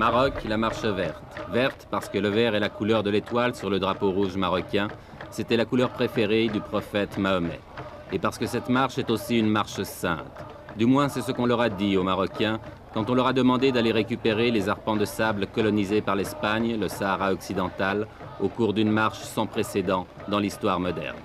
Maroc, la marche verte. Verte parce que le vert est la couleur de l'étoile sur le drapeau rouge marocain. C'était la couleur préférée du prophète Mahomet. Et parce que cette marche est aussi une marche sainte. Du moins, c'est ce qu'on leur a dit aux Marocains quand on leur a demandé d'aller récupérer les arpents de sable colonisés par l'Espagne, le Sahara occidental, au cours d'une marche sans précédent dans l'histoire moderne.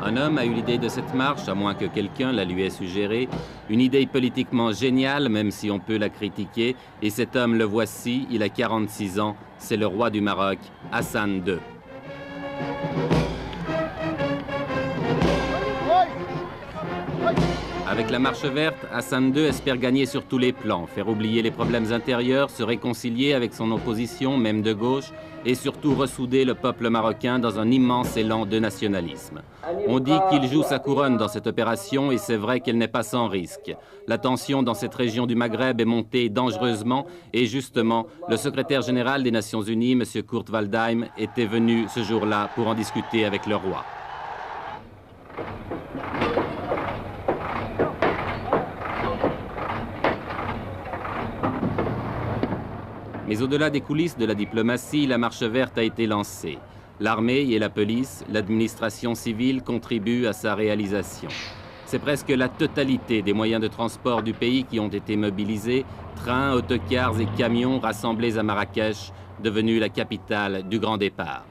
Un homme a eu l'idée de cette marche, à moins que quelqu'un la lui ait suggérée, une idée politiquement géniale, même si on peut la critiquer, et cet homme, le voici, il a 46 ans, c'est le roi du Maroc, Hassan II. Avec la marche verte, Hassan II espère gagner sur tous les plans, faire oublier les problèmes intérieurs, se réconcilier avec son opposition, même de gauche, et surtout ressouder le peuple marocain dans un immense élan de nationalisme. On dit qu'il joue sa couronne dans cette opération et c'est vrai qu'elle n'est pas sans risque. La tension dans cette région du Maghreb est montée dangereusement et justement, le secrétaire général des Nations Unies, M. Kurt Waldheim, était venu ce jour-là pour en discuter avec le roi. Mais au-delà des coulisses de la diplomatie, la marche verte a été lancée. L'armée et la police, l'administration civile contribuent à sa réalisation. C'est presque la totalité des moyens de transport du pays qui ont été mobilisés, trains, autocars et camions rassemblés à Marrakech, devenue la capitale du grand départ.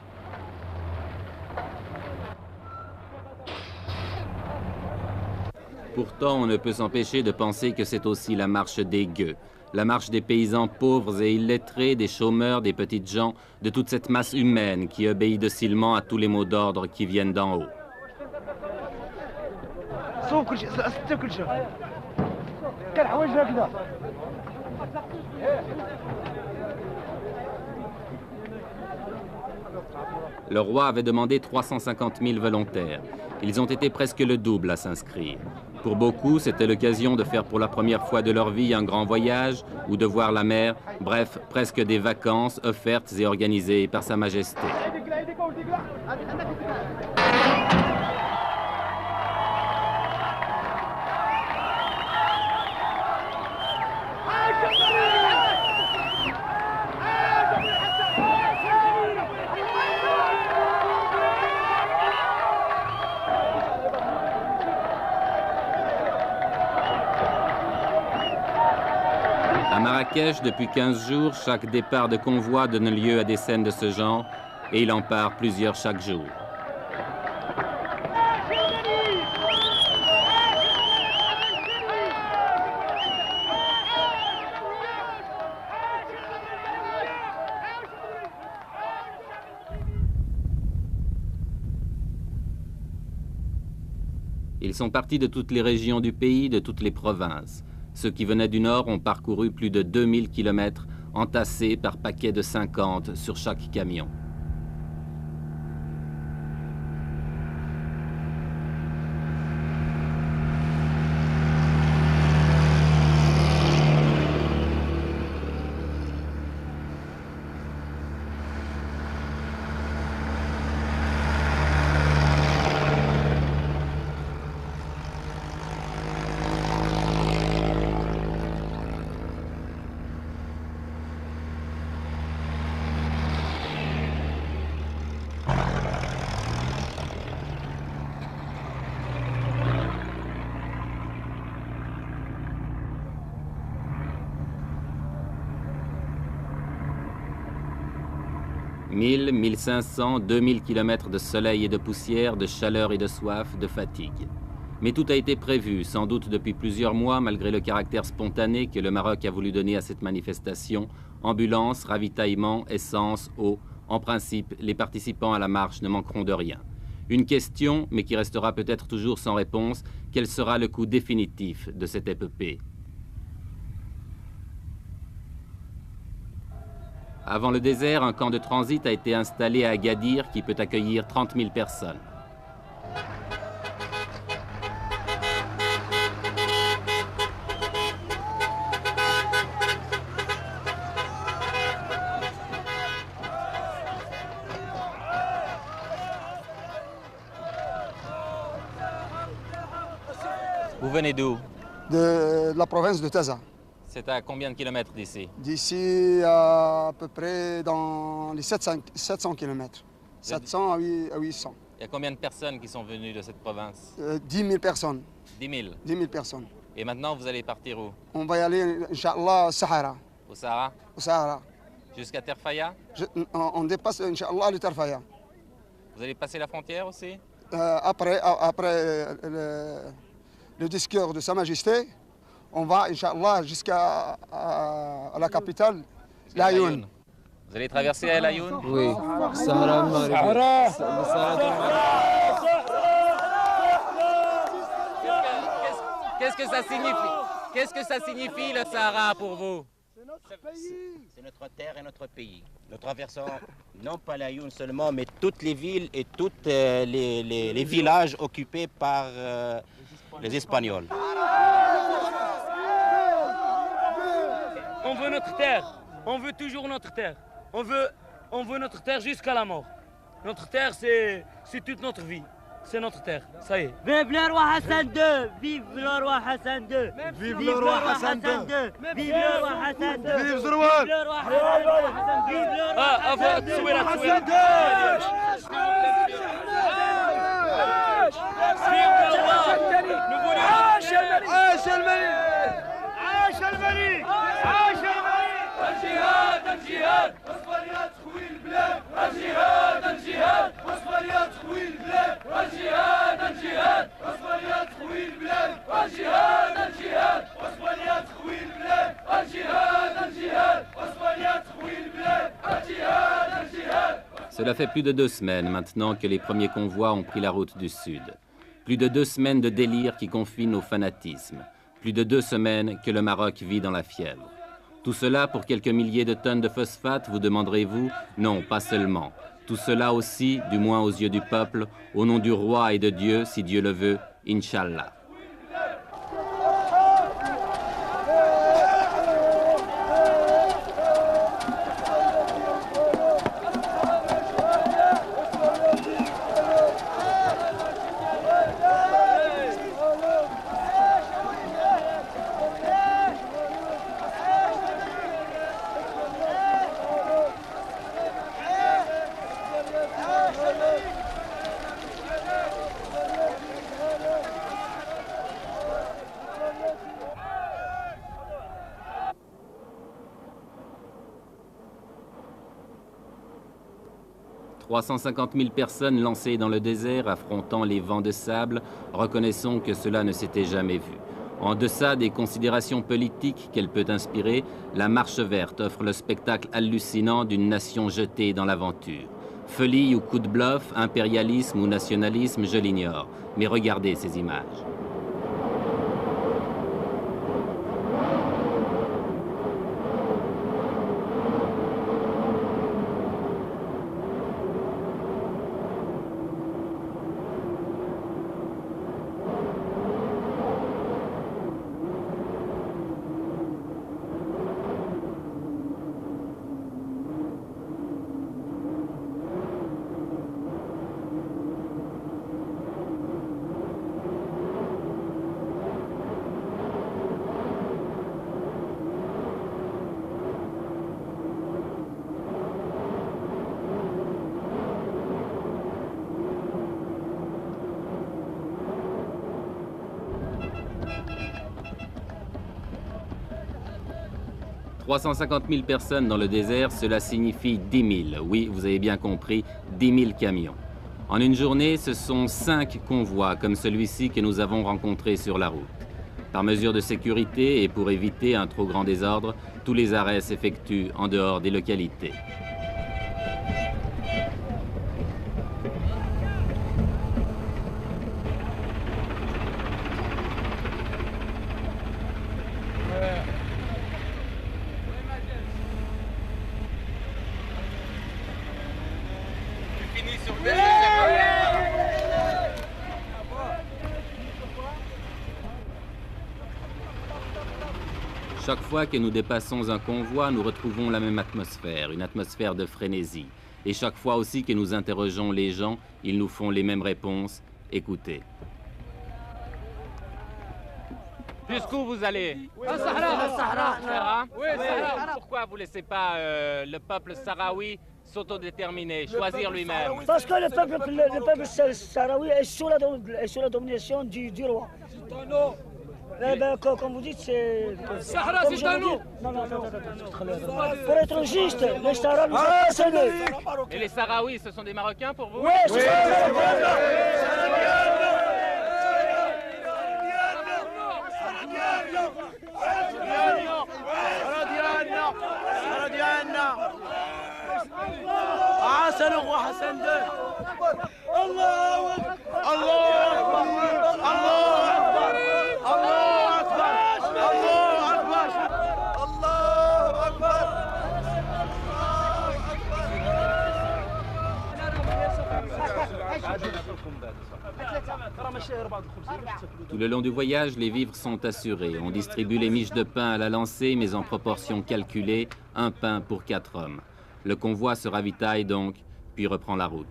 Pourtant, on ne peut s'empêcher de penser que c'est aussi la marche des gueux. La marche des paysans pauvres et illettrés, des chômeurs, des petites gens, de toute cette masse humaine qui obéit docilement à tous les mots d'ordre qui viennent d'en haut. Le roi avait demandé 350 000 volontaires. Ils ont été presque le double à s'inscrire. Pour beaucoup, c'était l'occasion de faire pour la première fois de leur vie un grand voyage ou de voir la mer, bref, presque des vacances offertes et organisées par Sa Majesté. À Marrakech, depuis 15 jours, chaque départ de convoi donne lieu à des scènes de ce genre et il en part plusieurs chaque jour. Ils sont partis de toutes les régions du pays, de toutes les provinces. Ceux qui venaient du nord ont parcouru plus de 2000 km, entassés par paquets de 50 sur chaque camion. 1000, 1500, 2000 kilomètres de soleil et de poussière, de chaleur et de soif, de fatigue. Mais tout a été prévu, sans doute depuis plusieurs mois, malgré le caractère spontané que le Maroc a voulu donner à cette manifestation. Ambulance, ravitaillement, essence, eau. En principe, les participants à la marche ne manqueront de rien. Une question, mais qui restera peut-être toujours sans réponse, quel sera le coût définitif de cette épopée? Avant le désert, un camp de transit a été installé à Agadir qui peut accueillir 30 000 personnes. Vous venez d'où? De la province de Taza. C'est à combien de kilomètres d'ici? D'ici à peu près dans les 700 km. 700 à 800. Il y a combien de personnes qui sont venues de cette province? 10 000 personnes. 10 000. 10 000 personnes. Et maintenant, vous allez partir où? On va y aller, Inch'Allah, au Sahara. Au Sahara? Au Sahara. Jusqu'à Terfaya? On dépasse, Inch'Allah, le Terfaya. Vous allez passer la frontière aussi? Après le discours de Sa Majesté, on va, Inch'Allah, jusqu'à la capitale, l'Ayoun. Vous allez traverser à l'Ayoun? Oui. Sahara Qu'est-ce que ça signifie? Qu'est-ce que ça signifie le Sahara pour vous? C'est notre terre et notre pays. Nous traversons non pas l'Ayoun seulement, mais toutes les villes et tous les villages occupés par les Espagnols. On veut notre terre, on veut toujours notre terre. On veut notre terre jusqu'à la mort. Notre terre, c'est toute notre vie. C'est notre terre, ça y est. Vive le roi Hassan II! Vive le roi Hassan II! Vive le roi Hassan II! Vive le roi Hassan II! Vive le roi Hassan II! Vive le roi Hassan Cela fait plus de 2 semaines maintenant que les premiers convois ont pris la route du Sud. Plus de 2 semaines de délire qui confinent au fanatisme. Plus de 2 semaines que le Maroc vit dans la fièvre. Tout cela pour quelques milliers de tonnes de phosphate, vous demanderez-vous? Non, pas seulement. Tout cela aussi, du moins aux yeux du peuple, au nom du roi et de Dieu, si Dieu le veut, Inch'Allah. « 350 000 personnes lancées dans le désert, affrontant les vents de sable, reconnaissons que cela ne s'était jamais vu. En deçà des considérations politiques qu'elle peut inspirer, la Marche verte offre le spectacle hallucinant d'une nation jetée dans l'aventure. Folie ou coup de bluff, impérialisme ou nationalisme, je l'ignore. Mais regardez ces images. 350 000 personnes dans le désert, cela signifie 10 000. Oui, vous avez bien compris, 10 000 camions. En une journée, ce sont 5 convois comme celui-ci que nous avons rencontré sur la route. Par mesure de sécurité et pour éviter un trop grand désordre, tous les arrêts s'effectuent en dehors des localités. Chaque fois que nous dépassons un convoi, nous retrouvons la même atmosphère, une atmosphère de frénésie. Et chaque fois aussi que nous interrogeons les gens, ils nous font les mêmes réponses. Écoutez. Jusqu'où vous allez? Au Sahara. Oui, Sahara. Pourquoi vous ne laissez pas le peuple sahraoui s'autodéterminer, choisir lui-même? Parce que le peuple sahraoui est sous la domination du roi. Eh ben, comme vous dites, c'est... Sahara, c'est à nous. Non. Pour être juste, les Sahara nous ont cédé. Et les Sahraouis, ce sont des Marocains pour vous? Oui, c'est ça. Tout le long du voyage, les vivres sont assurés. On distribue les miches de pain à la lancée, mais en proportion calculée, un pain pour 4 hommes. Le convoi se ravitaille donc, puis reprend la route.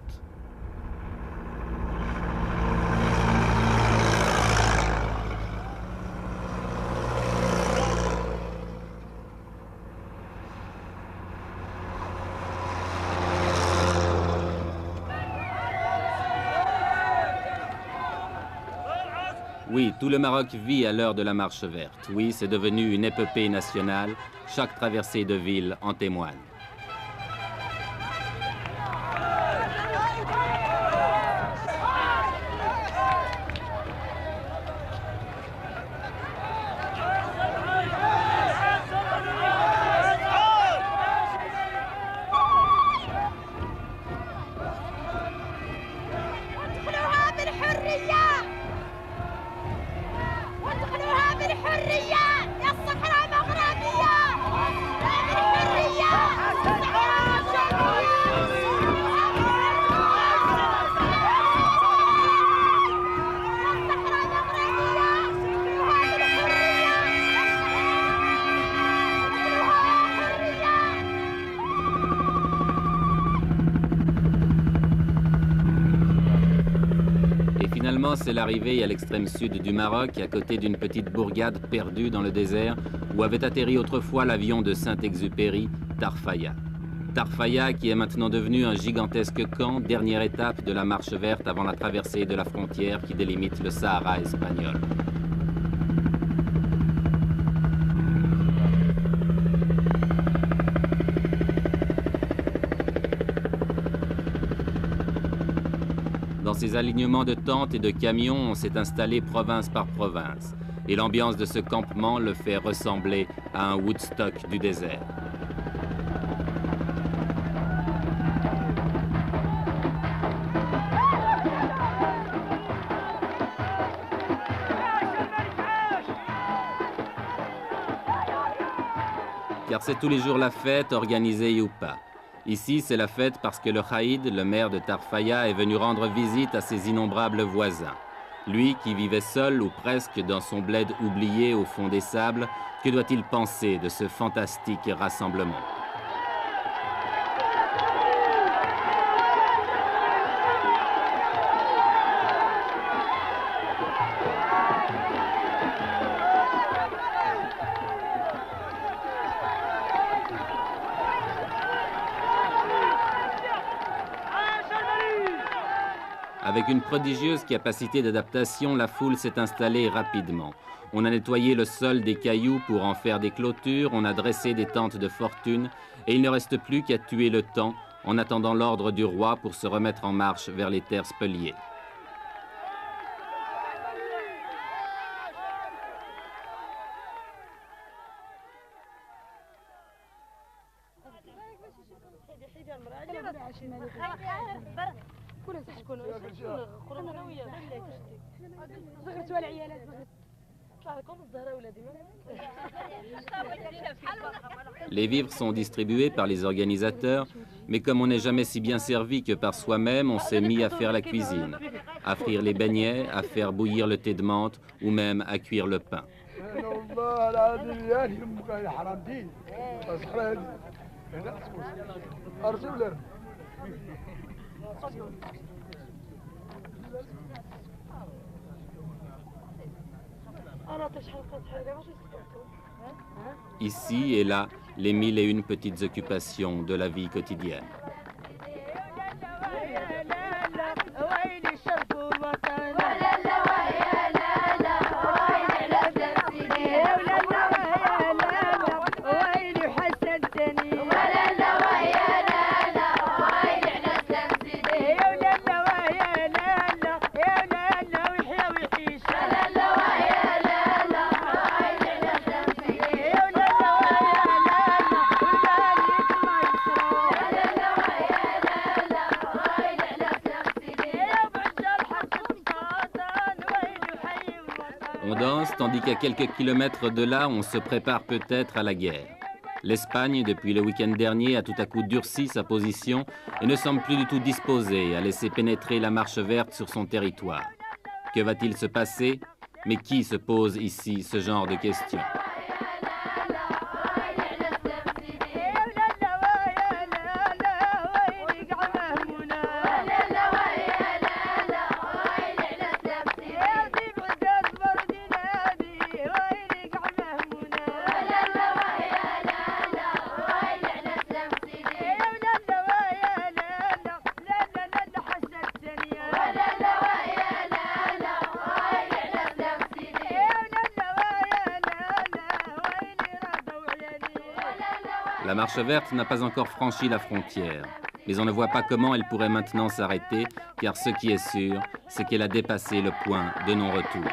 Oui, tout le Maroc vit à l'heure de la marche verte. Oui, c'est devenu une épopée nationale. Chaque traversée de ville en témoigne. C'est l'arrivée à l'extrême sud du Maroc, à côté d'une petite bourgade perdue dans le désert, où avait atterri autrefois l'avion de Saint-Exupéry, Tarfaya. Tarfaya qui est maintenant devenu un gigantesque camp, dernière étape de la marche verte avant la traversée de la frontière qui délimite le Sahara espagnol. Dans ces alignements de tentes et de camions, on s'est installé province par province. Et l'ambiance de ce campement le fait ressembler à un Woodstock du désert. Car c'est tous les jours la fête, organisée ou pas. Ici, c'est la fête parce que le Khaïd, le maire de Tarfaya, est venu rendre visite à ses innombrables voisins. Lui qui vivait seul ou presque dans son bled oublié au fond des sables, que doit-il penser de ce fantastique rassemblement ? Avec une prodigieuse capacité d'adaptation, la foule s'est installée rapidement. On a nettoyé le sol des cailloux pour en faire des clôtures, on a dressé des tentes de fortune, et il ne reste plus qu'à tuer le temps en attendant l'ordre du roi pour se remettre en marche vers les terres spoliées. Les vivres sont distribués par les organisateurs, mais comme on n'est jamais si bien servi que par soi-même, on s'est mis à faire la cuisine, à frire les beignets, à faire bouillir le thé de menthe ou même à cuire le pain. Ici et là, les 1001 petites occupations de la vie quotidienne. On danse, tandis qu'à quelques kilomètres de là, on se prépare peut-être à la guerre. L'Espagne, depuis le week-end dernier, a tout à coup durci sa position et ne semble plus du tout disposée à laisser pénétrer la marche verte sur son territoire. Que va-t-il se passer? Mais qui se pose ici ce genre de questions? La marche verte n'a pas encore franchi la frontière, mais on ne voit pas comment elle pourrait maintenant s'arrêter, car ce qui est sûr, c'est qu'elle a dépassé le point de non-retour.